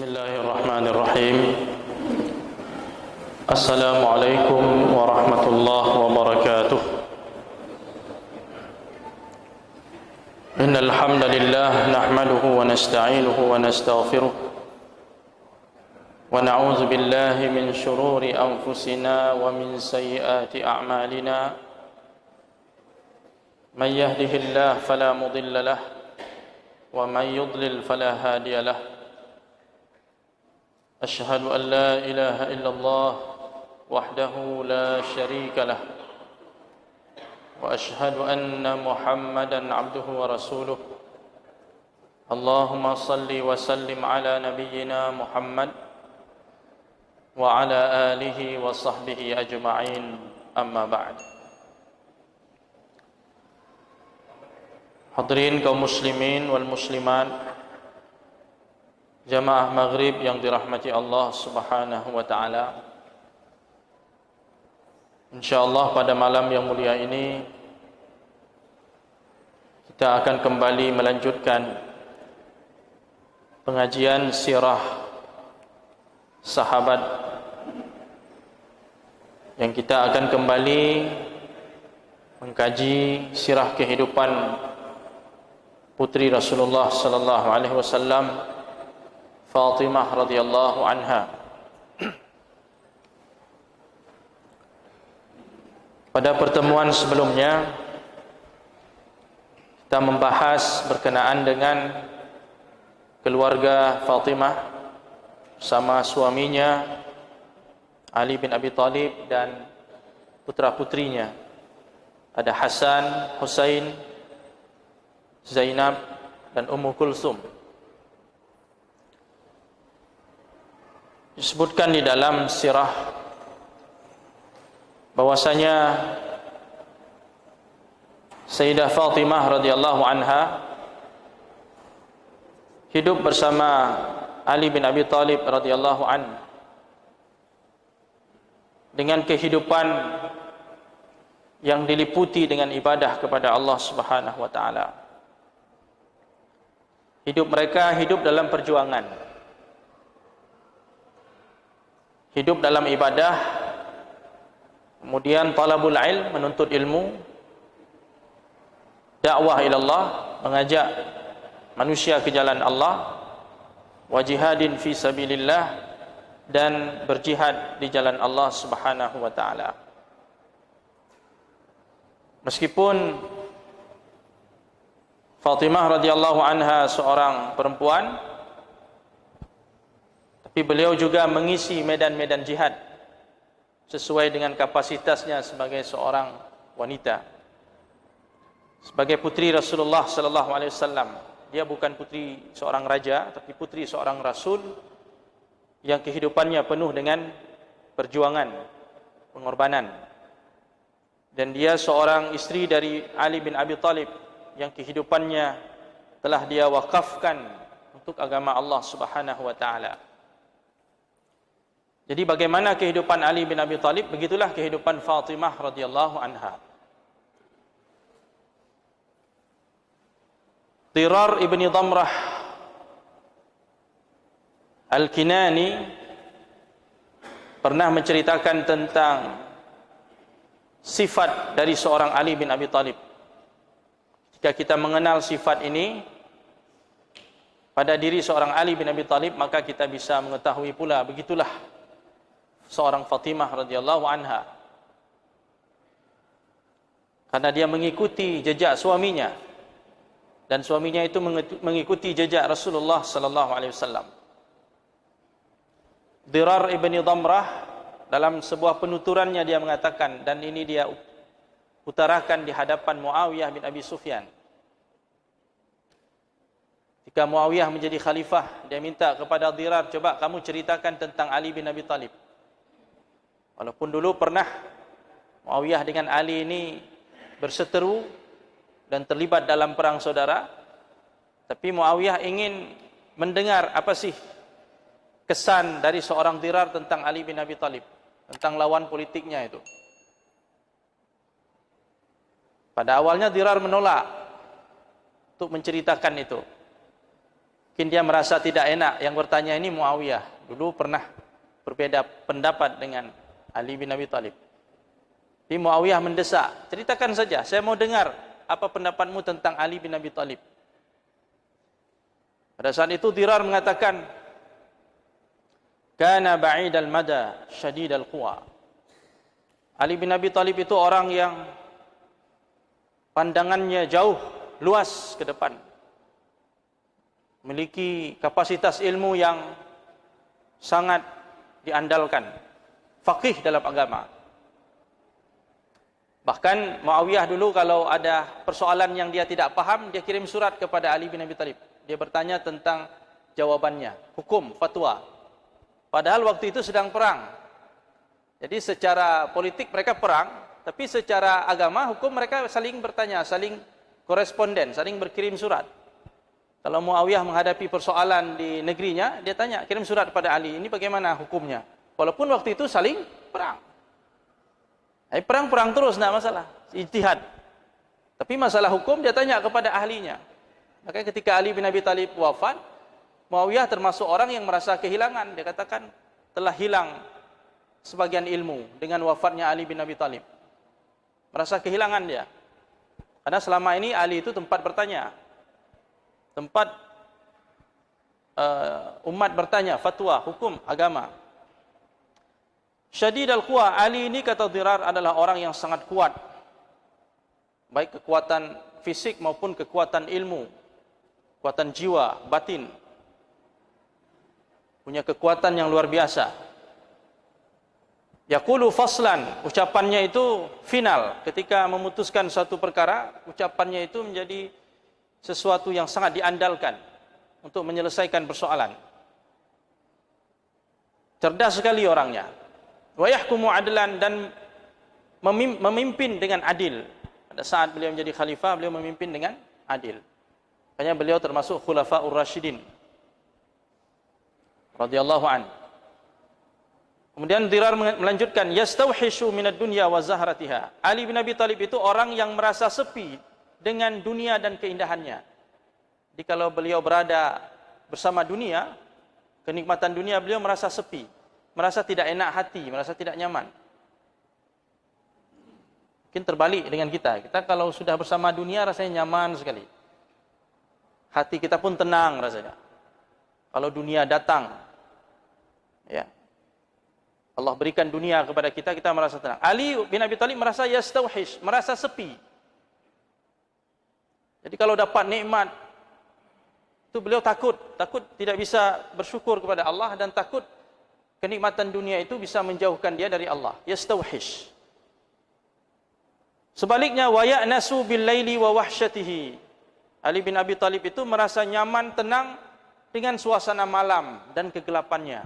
Bismillahirrahmanirrahim. Assalamualaikum warahmatullahi wabarakatuh. Innal hamdalillah nahmaduhu wa nasta'inuhu wa nastaghfiruh wa na'udzu billahi min shururi anfusina wa min sayyiati a'malina. Man yahdihillahu fala mudilla lahu wa man yudlil fala hadiya lahu. أشهد أن لا إله إلا الله وحده لا شريك له وأشهد أن محمدا عبده ورسوله. اللهم صل وسلم على نبينا محمد وعلى آله وصحبه أجمعين. أما بعد. Hadirin kaum muslimin wal muslimat, jamaah maghrib yang dirahmati Allah subhanahu wa ta'ala, InsyaAllah pada malam yang mulia ini kita akan kembali melanjutkan pengajian sirah sahabat, yang kita akan kembali mengkaji sirah kehidupan putri Rasulullah sallallahu alaihi wasallam, Fatimah radhiyallahu anha. Pada pertemuan sebelumnya kita membahas berkenaan dengan keluarga Fatimah bersama suaminya Ali bin Abi Thalib dan putra-putrinya. Ada Hasan, Husain, Zainab dan Ummu Kulsum. Disebutkan di dalam sirah bahwasanya Sayyidah Fatimah radhiyallahu anha hidup bersama Ali bin Abi Thalib radhiyallahu anhu dengan kehidupan yang diliputi dengan ibadah kepada Allah Subhanahu wa taala. Hidup mereka hidup dalam perjuangan, hidup dalam ibadah, kemudian talabul ilm, menuntut ilmu, dakwah ilallah, mengajak manusia ke jalan Allah, wa jihadin fi sabilillah, dan berjihad di jalan Allah Subhanahu wa taala. Meskipun Fatimah radhiyallahu anha seorang perempuan, tapi beliau juga mengisi medan-medan jihad sesuai dengan kapasitasnya sebagai seorang wanita. Sebagai putri Rasulullah sallallahu alaihi wasallam, dia bukan putri seorang raja, tapi putri seorang rasul yang kehidupannya penuh dengan perjuangan, pengorbanan. Dan dia seorang istri dari Ali bin Abi Thalib yang kehidupannya telah dia wakafkan untuk agama Allah Subhanahu wa taala. Jadi bagaimana kehidupan Ali bin Abi Thalib, begitulah kehidupan Fatimah radhiyallahu anha. Dirar ibni Damrah Al-Kinani pernah menceritakan tentang sifat dari seorang Ali bin Abi Thalib. Jika kita mengenal sifat ini pada diri seorang Ali bin Abi Thalib, maka kita bisa mengetahui pula begitulah seorang Fatimah radhiyallahu anha, karena dia mengikuti jejak suaminya, dan suaminya itu mengikuti jejak Rasulullah sallallahu alaihi wasallam. Dirar ibni Damrah dalam sebuah penuturannya dia mengatakan, dan ini dia utarakan di hadapan Muawiyah bin Abi Sufyan. Jika Muawiyah menjadi khalifah, dia minta kepada Dirar, coba kamu ceritakan tentang Ali bin Abi Thalib. Walaupun dulu pernah Muawiyah dengan Ali ini berseteru dan terlibat dalam perang saudara, tapi Muawiyah ingin mendengar apa sih kesan dari seorang Dirar tentang Ali bin Abi Thalib, tentang lawan politiknya itu. Pada awalnya Dirar menolak untuk menceritakan itu. Mungkin dia merasa tidak enak. Yang bertanya ini Muawiyah. Dulu pernah berbeda pendapat dengan Ali bin Abi Thalib. Jadi Muawiyah mendesak, ceritakan saja, saya mau dengar apa pendapatmu tentang Ali bin Abi Thalib. Pada saat itu Dirar mengatakan, kana ba'idal mada syadidal quwa. Ali bin Abi Thalib itu orang yang pandangannya jauh, luas ke depan. Memiliki kapasitas ilmu yang sangat diandalkan. Faqih dalam agama. Bahkan Muawiyah dulu kalau ada persoalan yang dia tidak paham, dia kirim surat kepada Ali bin Abi Thalib. Dia bertanya tentang jawabannya, hukum, fatwa. Padahal waktu itu sedang perang. Jadi secara politik mereka perang, tapi secara agama, hukum mereka saling bertanya, saling koresponden, saling berkirim surat. Kalau Muawiyah menghadapi persoalan di negerinya, dia tanya, kirim surat kepada Ali, ini bagaimana hukumnya? Walaupun waktu itu saling perang. Perang-perang terus, tidak masalah. Ijtihad. Tapi masalah hukum, dia tanya kepada ahlinya. Makanya ketika Ali bin Abi Thalib wafat, Muawiyah termasuk orang yang merasa kehilangan. Dia katakan, telah hilang sebagian ilmu dengan wafatnya Ali bin Abi Thalib. Merasa kehilangan dia. Karena selama ini Ali itu tempat bertanya. Tempat umat bertanya, fatwa, hukum, agama. Syadid al-quwa, Ali ini kata Dirar adalah orang yang sangat kuat. Baik kekuatan fisik maupun kekuatan ilmu. Kekuatan jiwa, batin. Punya kekuatan yang luar biasa. Yaqulu faslan, ucapannya itu final. Ketika memutuskan suatu perkara, ucapannya itu menjadi sesuatu yang sangat diandalkan untuk menyelesaikan persoalan. Cerdas sekali orangnya. Wa yahkumu adlan, dan memimpin dengan adil. Pada saat beliau menjadi khalifah, beliau memimpin dengan adil. Makanya beliau termasuk khulafaur rasyidin radhiyallahu an. Kemudian Dirar melanjutkan, yastauhishu minad dunya wa zahratiha. Ali bin Abi Thalib itu orang yang merasa sepi dengan dunia dan keindahannya. Jadi kalau beliau berada bersama dunia, kenikmatan dunia, beliau merasa sepi, merasa tidak enak hati, merasa tidak nyaman. Mungkin terbalik dengan kita. Kita kalau sudah bersama dunia rasanya nyaman sekali. Hati kita pun tenang rasanya. Kalau dunia datang, ya, Allah berikan dunia kepada kita, kita merasa tenang. Ali bin Abi Thalib merasa yastauhish, merasa sepi. Jadi kalau dapat nikmat, itu beliau takut tidak bisa bersyukur kepada Allah, dan takut kenikmatan dunia itu bisa menjauhkan dia dari Allah. Yastauhish. Sebaliknya, wa ya'nasu bil laili wa wahsyatihi. Ali bin Abi Thalib itu merasa nyaman, tenang dengan suasana malam dan kegelapannya.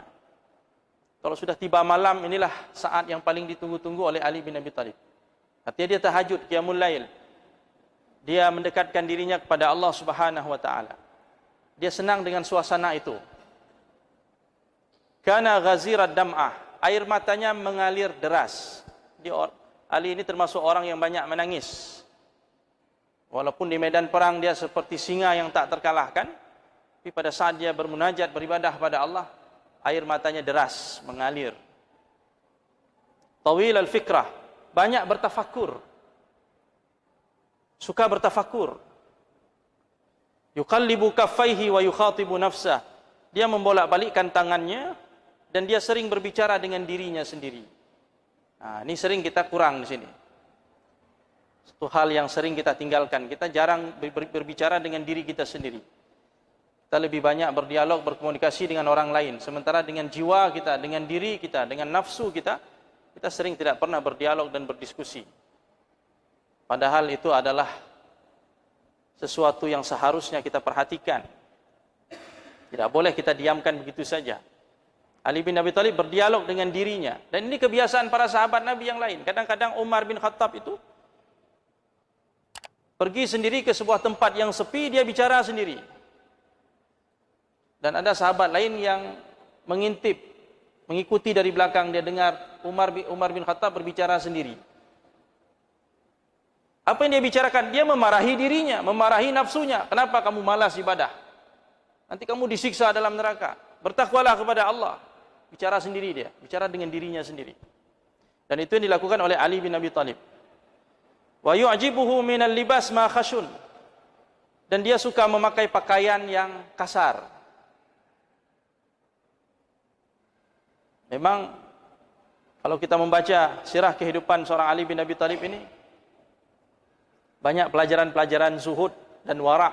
Kalau sudah tiba malam, inilah saat yang paling ditunggu-tunggu oleh Ali bin Abi Thalib. Artinya dia tahajud, qiyamul lail. Dia mendekatkan dirinya kepada Allah Subhanahu wa taala. Dia senang dengan suasana itu. Kana ghazirad dam'ah, air matanya mengalir deras. Ali ini termasuk orang yang banyak menangis. Walaupun di medan perang dia seperti singa yang tak terkalahkan, tapi pada saat dia bermunajat, beribadah pada Allah, air matanya deras, mengalir. Tawil al-fikrah, banyak bertafakur. Suka bertafakur. Yuqallibu kaffaihi wa yukhatibu nafsah. Dia membolak-balikkan tangannya dan dia sering berbicara dengan dirinya sendiri. Nah, ini sering kita kurang di sini. Satu hal yang sering kita tinggalkan. Kita jarang berbicara dengan diri kita sendiri. Kita lebih banyak berdialog, berkomunikasi dengan orang lain. Sementara dengan jiwa kita, dengan diri kita, dengan nafsu kita, kita sering tidak pernah berdialog dan berdiskusi. Padahal itu adalah sesuatu yang seharusnya kita perhatikan. Tidak boleh kita diamkan begitu saja. Ali bin Abi Thalib berdialog dengan dirinya. Dan ini kebiasaan para sahabat Nabi yang lain. Kadang-kadang Umar bin Khattab itu pergi sendiri ke sebuah tempat yang sepi, dia bicara sendiri. Dan ada sahabat lain yang mengintip, mengikuti dari belakang, dia dengar Umar bin Khattab berbicara sendiri. Apa yang dia bicarakan? Dia memarahi dirinya, memarahi nafsunya. Kenapa kamu malas ibadah? Nanti kamu disiksa dalam neraka. Bertakwalah kepada Allah. Bicara sendiri dia, bicara dengan dirinya sendiri. Dan itu yang dilakukan oleh Ali bin Abi Thalib. Wa yu'jibuhu minal libas ma khashun. Dan dia suka memakai pakaian yang kasar. Memang kalau kita membaca sirah kehidupan seorang Ali bin Abi Thalib ini, banyak pelajaran-pelajaran zuhud dan wara'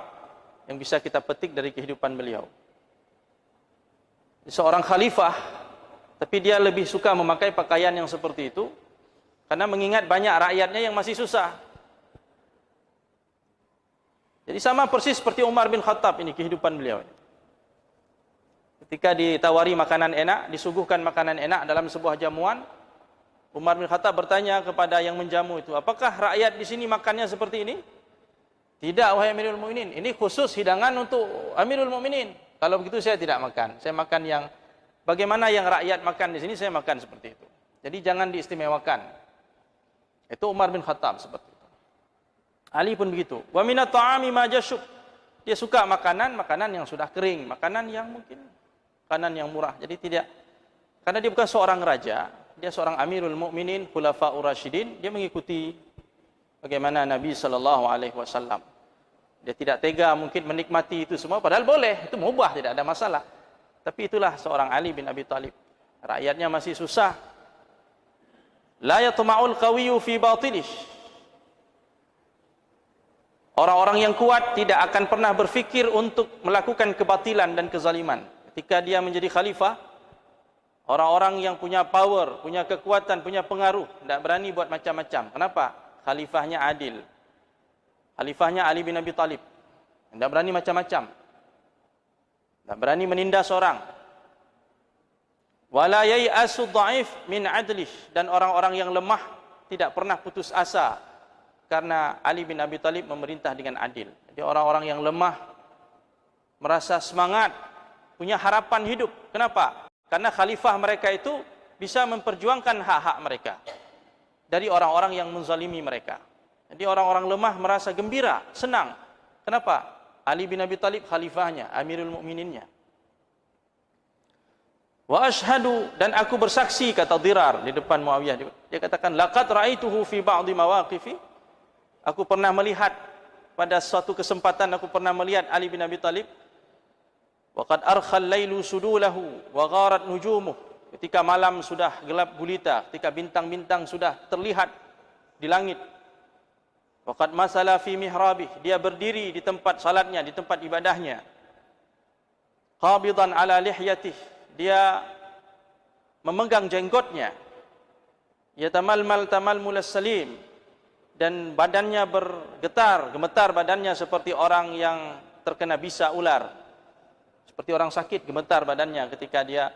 yang bisa kita petik dari kehidupan beliau. Seorang khalifah, tapi dia lebih suka memakai pakaian yang seperti itu, karena mengingat banyak rakyatnya yang masih susah. Jadi sama persis seperti Umar bin Khattab ini kehidupan beliau. Ketika ditawari makanan enak, disuguhkan makanan enak dalam sebuah jamuan, Umar bin Khattab bertanya kepada yang menjamu itu, apakah rakyat di sini makannya seperti ini? Tidak, wahai Amirul Mukminin, ini khusus hidangan untuk Amirul Mukminin. Kalau begitu saya tidak makan. Saya makan yang bagaimana yang rakyat makan di sini, saya makan seperti itu. Jadi jangan diistimewakan. Itu Umar bin Khattab seperti itu. Ali pun begitu. Wa minat ta'ami ma jashub. Dia suka makanan yang sudah kering, makanan yang mungkin makanan yang murah. Jadi tidak, karena dia bukan seorang raja, dia seorang Amirul Mukminin, Khulafaur Rasyidin, dia mengikuti bagaimana Nabi sallallahu alaihi wasallam. Dia tidak tega mungkin menikmati itu semua, padahal boleh, itu mubah, tidak ada masalah. Tapi itulah seorang Ali bin Abi Thalib. Rakyatnya masih susah. La yatma'ul qawiyyu fi batilih. Orang-orang yang kuat tidak akan pernah berfikir untuk melakukan kebatilan dan kezaliman. Ketika dia menjadi khalifah, orang-orang yang punya power, punya kekuatan, punya pengaruh, tidak berani buat macam-macam. Kenapa? Khalifahnya adil. Khalifahnya Ali bin Abi Thalib. Tidak berani macam-macam. Tidak berani menindas orang. Wala yai'asu dha'if min adlih. Dan orang-orang yang lemah tidak pernah putus asa. Karena Ali bin Abi Thalib memerintah dengan adil. Jadi orang-orang yang lemah merasa semangat, punya harapan hidup. Kenapa? Karena khalifah mereka itu bisa memperjuangkan hak-hak mereka dari orang-orang yang menzalimi mereka. Jadi orang-orang lemah merasa gembira, senang. Kenapa? Ali bin Abi Thalib khalifahnya, Amirul Mukmininnya. Wa ashhadu, dan aku bersaksi, kata Dirar di depan Muawiyah. Dia katakan, laqad ra'aituhu fi ba'dhi mawaqifi. Aku pernah melihat pada suatu kesempatan, aku pernah melihat Ali bin Abi Thalib. Wa qad arkhal lailu sudulahu wa gharat nujumuh. Ketika malam sudah gelap gulita, ketika bintang-bintang sudah terlihat di langit. Wa qad masala fi mihrabih, dia berdiri di tempat salatnya, di tempat ibadahnya. Qabidan ala lihyatih, dia memegang jenggotnya. Yatamalmal tamalmul as-salim, dan badannya bergetar, gemetar badannya seperti orang yang terkena bisa ular. Seperti orang sakit, gemetar badannya ketika dia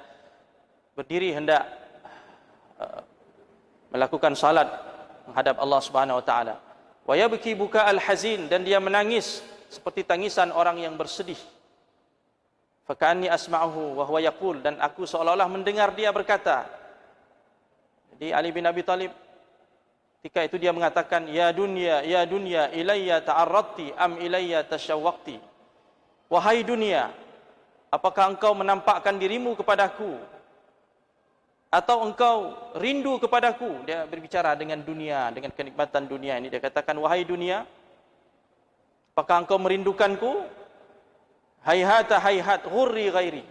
berdiri hendak melakukan salat menghadap Allah Subhanahu wa taala. Wa yabki buka al-hazin, dan dia menangis seperti tangisan orang yang bersedih. Fa ka'anni asma'uhu wa huwa yaqul, dan aku seolah-olah mendengar dia berkata. Jadi Ali bin Abi Thalib ketika itu dia mengatakan, ya dunya ilayya ta'arradti am ilayya tasyawwaqti. Wahai dunia, apakah engkau menampakkan dirimu kepadaku atau engkau rindu kepadaku? Dia berbicara dengan dunia, dengan kenikmatan dunia ini. Dia katakan, wahai dunia, apakah engkau merindukanku? Hayhata hayhat ghurri ghairi.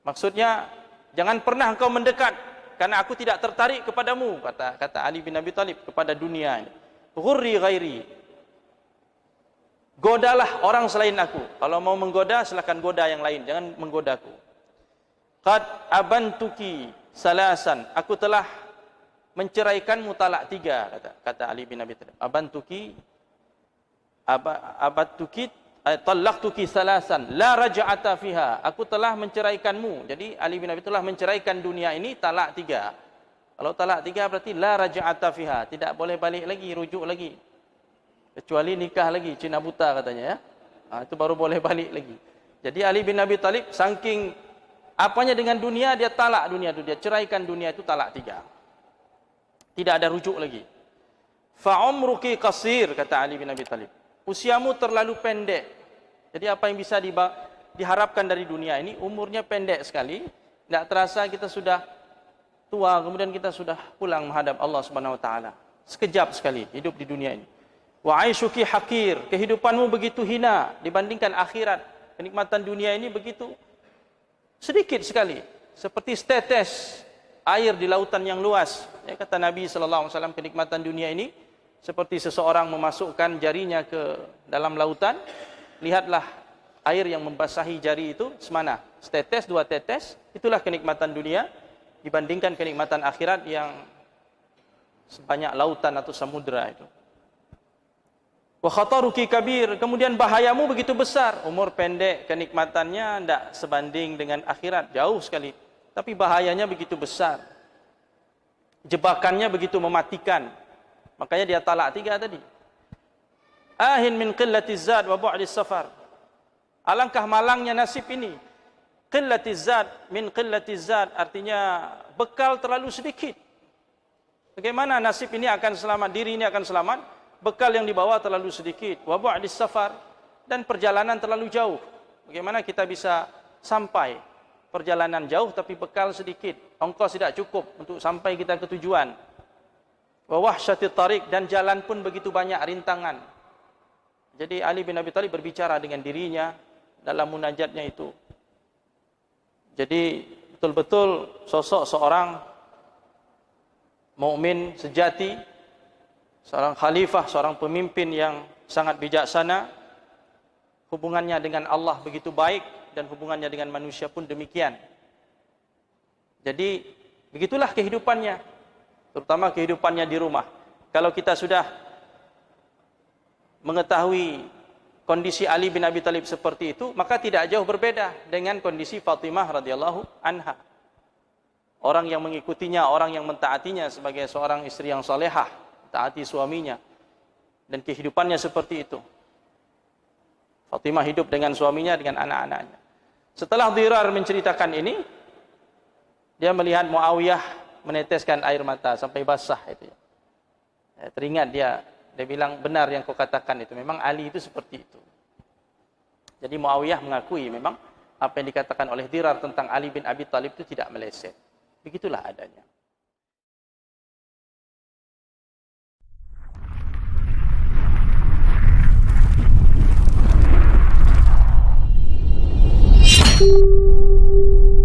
Maksudnya, jangan pernah engkau mendekat, karena aku tidak tertarik kepadamu, kata Ali bin Abi Thalib kepada dunia ini. Ghurri ghairi. Godalah orang selain aku. Kalau mau menggoda, silakan goda yang lain, jangan menggodaku. Qad abantuki salasan, aku telah menceraikanmu talak 3, kata Ali bin Abi Thalib. Abantuki talaqtuki salasan la raj'ata fiha, aku telah menceraikanmu. Jadi Ali bin Abi Thalib telah menceraikan dunia ini talak 3. Kalau talak 3 berarti la raj'ata fiha, tidak boleh balik lagi, rujuk lagi, kecuali nikah lagi, Cina buta katanya ya. Itu baru boleh balik lagi. Jadi Ali bin Abi Thalib saking apanya dengan dunia, dia talak dunia itu, dia ceraikan dunia itu talak 3. Tidak ada rujuk lagi. Fa umruki qasir, kata Ali bin Abi Thalib. Usiamu terlalu pendek. Jadi apa yang bisa diharapkan dari dunia ini, umurnya pendek sekali, tidak terasa kita sudah tua, kemudian kita sudah pulang menghadap Allah Subhanahu wa taala. Sekejap sekali hidup di dunia ini. Wa aishuki hakir, kehidupanmu begitu hina dibandingkan akhirat. Kenikmatan dunia ini begitu sedikit sekali, seperti setetes air di lautan yang luas. Ya, kata Nabi sallallahu alaihi wasallam, kenikmatan dunia ini seperti seseorang memasukkan jarinya ke dalam lautan. Lihatlah air yang membasahi jari itu semana, setetes, dua tetes. Itulah kenikmatan dunia dibandingkan kenikmatan akhirat yang sebanyak lautan atau samudra itu. Wa khataruki kabir, kemudian bahayamu begitu besar. Umur pendek, kenikmatannya tidak sebanding dengan akhirat, jauh sekali. Tapi bahayanya begitu besar. Jebakannya begitu mematikan. Makanya dia talak 3 tadi. Ahin min qillatiz zad wa bu'dis safar. Alangkah malangnya nasib ini. Qillatiz zad min qillatiz zad, artinya bekal terlalu sedikit. Bagaimana nasib ini akan selamat, diri ini akan selamat? Bekal yang dibawa terlalu sedikit. Wa bu'dis safar, dan perjalanan terlalu jauh. Bagaimana kita bisa sampai perjalanan jauh tapi bekal sedikit, ongkos tidak cukup untuk sampai kita ke tujuan. Wa wahsyatit tariq, dan jalan pun begitu banyak rintangan. Jadi Ali bin Abi Thalib berbicara dengan dirinya dalam munajatnya itu. Jadi betul-betul sosok seorang mukmin sejati, seorang khalifah, seorang pemimpin yang sangat bijaksana. Hubungannya dengan Allah begitu baik, dan hubungannya dengan manusia pun demikian. Jadi begitulah kehidupannya, terutama kehidupannya di rumah. Kalau kita sudah mengetahui kondisi Ali bin Abi Thalib seperti itu, maka tidak jauh berbeda dengan kondisi Fatimah radhiyallahu anha. Orang yang mengikutinya, orang yang mentaatinya sebagai seorang istri yang salehah, taati suaminya, dan kehidupannya seperti itu. Fatimah hidup dengan suaminya, dengan anak-anaknya. Setelah Dhirar menceritakan ini, dia melihat Muawiyah meneteskan air mata sampai basah itu. Teringat dia bilang, benar yang kau katakan itu, memang Ali itu seperti itu. Jadi Muawiyah mengakui memang apa yang dikatakan oleh Dhirar tentang Ali bin Abi Thalib itu tidak meleset. Begitulah adanya. Thank you.